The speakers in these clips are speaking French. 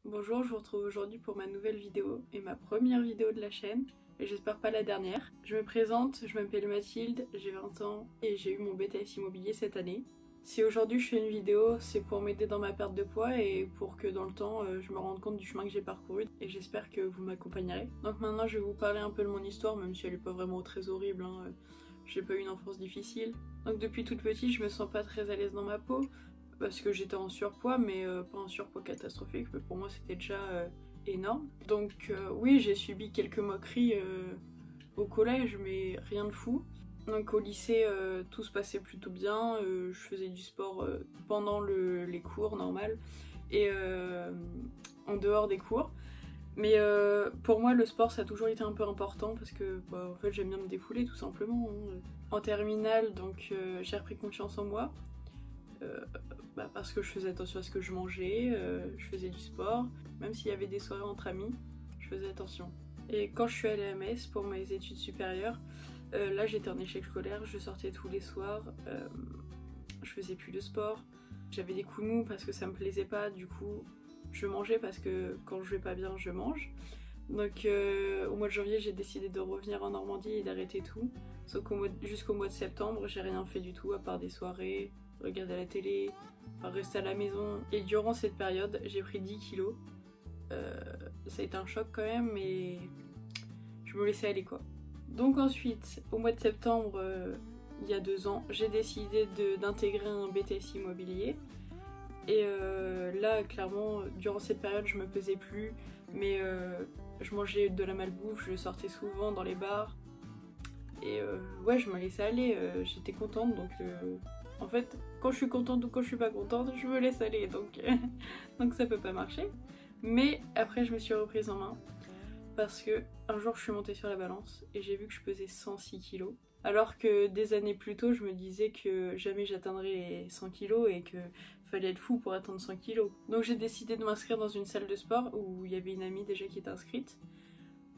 Bonjour, je vous retrouve aujourd'hui pour ma nouvelle vidéo et ma première vidéo de la chaîne, et j'espère pas la dernière. Je me présente, je m'appelle Mathilde, j'ai 20 ans et j'ai eu mon BTS immobilier cette année. Si aujourd'hui je fais une vidéo, c'est pour m'aider dans ma perte de poids et pour que dans le temps je me rende compte du chemin que j'ai parcouru et j'espère que vous m'accompagnerez. Donc maintenant je vais vous parler un peu de mon histoire, même si elle est pas vraiment très horrible, hein. J'ai pas eu une enfance difficile. Donc depuis toute petite je me sens pas très à l'aise dans ma peau, parce que j'étais en surpoids, mais pas un surpoids catastrophique, mais pour moi c'était déjà énorme. Donc oui, j'ai subi quelques moqueries au collège, mais rien de fou. Donc au lycée, tout se passait plutôt bien, je faisais du sport pendant les cours normales et en dehors des cours. Mais pour moi le sport ça a toujours été un peu important parce que en fait j'aime bien me défouler tout simplement, hein. En terminale, donc j'ai repris confiance en moi. Parce que je faisais attention à ce que je mangeais, je faisais du sport, même s'il y avait des soirées entre amis, je faisais attention. Et quand je suis allée à Metz pour mes études supérieures, là j'étais en échec scolaire, je sortais tous les soirs, je faisais plus de sport, j'avais des coups de mou parce que ça me plaisait pas, du coup je mangeais parce que quand je vais pas bien je mange. Donc au mois de janvier j'ai décidé de revenir en Normandie et d'arrêter tout, sauf jusqu'au mois de septembre j'ai rien fait du tout à part des soirées, regarder la télé, enfin rester à la maison. Et durant cette période j'ai pris 10 kilos, ça a été un choc quand même, mais je me laissais aller quoi. Donc ensuite au mois de septembre, il y a 2 ans, j'ai décidé d'intégrer un BTS immobilier. Et là clairement durant cette période je me pesais plus, mais je mangeais de la malbouffe, je sortais souvent dans les bars et ouais je me laissais aller, j'étais contente donc en fait quand je suis contente ou quand je suis pas contente je me laisse aller donc, donc ça peut pas marcher. Mais après je me suis reprise en main parce que un jour je suis montée sur la balance et j'ai vu que je pesais 106 kilos. Alors que des années plus tôt je me disais que jamais j'atteindrais les 100 kilos et que fallait être fou pour atteindre 100 kilos. Donc j'ai décidé de m'inscrire dans une salle de sport où il y avait une amie déjà qui était inscrite.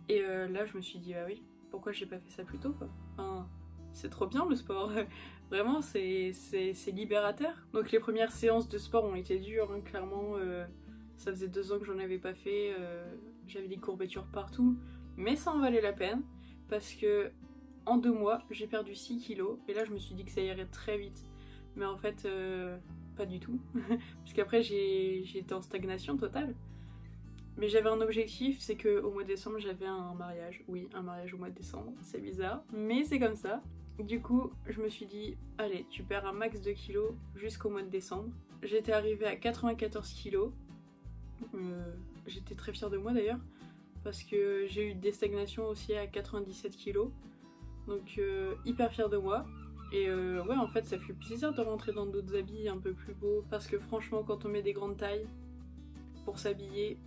Et là je me suis dit bah oui, pourquoi j'ai pas fait ça plus tôt quoi. Enfin, c'est trop bien le sport, vraiment c'est libérateur. Donc les premières séances de sport ont été dures, hein, clairement, ça faisait 2 ans que j'en avais pas fait, j'avais des courbatures partout, mais ça en valait la peine parce que en 2 mois j'ai perdu 6 kilos et là je me suis dit que ça irait très vite. Mais en fait pas du tout, puisqu'après j'étais en stagnation totale. Mais j'avais un objectif, c'est qu'au mois de décembre j'avais un mariage. Oui, un mariage au mois de décembre, c'est bizarre, mais c'est comme ça. Du coup, je me suis dit, allez, tu perds un max de kilos jusqu'au mois de décembre. J'étais arrivée à 94 kilos. J'étais très fière de moi d'ailleurs, parce que j'ai eu des stagnations aussi à 97 kilos. Donc hyper fière de moi. Et ouais, en fait, ça fait plaisir de rentrer dans d'autres habits un peu plus beaux, parce que franchement, quand on met des grandes tailles, pour s'habiller,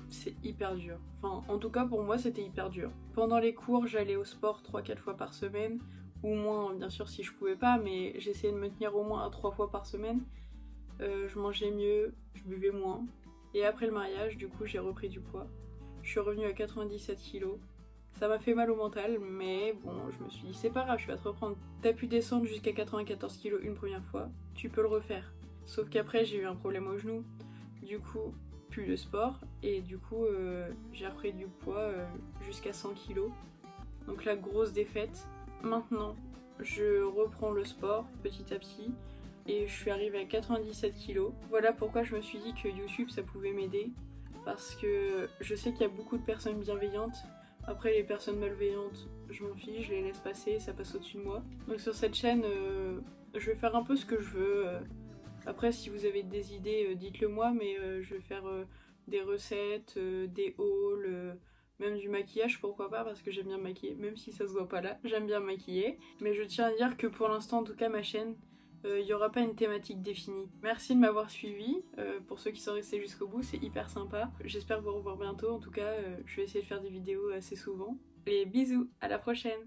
c'est hyper dur. Enfin, en tout cas pour moi c'était hyper dur. Pendant les cours j'allais au sport 3-4 fois par semaine, ou moins bien sûr si je pouvais pas, mais j'essayais de me tenir au moins à 3 fois par semaine. Je mangeais mieux, je buvais moins. Et après le mariage du coup j'ai repris du poids. Je suis revenue à 97 kilos. Ça m'a fait mal au mental, mais bon, je me suis dit c'est pas grave, je vais te reprendre. T'as pu descendre jusqu'à 94 kilos une première fois, tu peux le refaire. Sauf qu'après j'ai eu un problème au genou, du coup plus de sport et du coup j'ai repris du poids jusqu'à 100 kilos. Donc la grosse défaite. Maintenant je reprends le sport petit à petit et je suis arrivée à 97 kilos. Voilà pourquoi je me suis dit que YouTube ça pouvait m'aider, parce que je sais qu'il y a beaucoup de personnes bienveillantes. Après les personnes malveillantes je m'en fiche, je les laisse passer, ça passe au-dessus de moi. Donc sur cette chaîne je vais faire un peu ce que je veux. Après si vous avez des idées dites-le moi, mais je vais faire des recettes, des hauls, même du maquillage pourquoi pas, parce que j'aime bien me maquiller, même si ça se voit pas là, j'aime bien me maquiller. Mais je tiens à dire que pour l'instant en tout cas ma chaîne, il n'y aura pas une thématique définie. Merci de m'avoir suivi, pour ceux qui sont restés jusqu'au bout, c'est hyper sympa. J'espère vous revoir bientôt, en tout cas je vais essayer de faire des vidéos assez souvent. Et bisous, à la prochaine!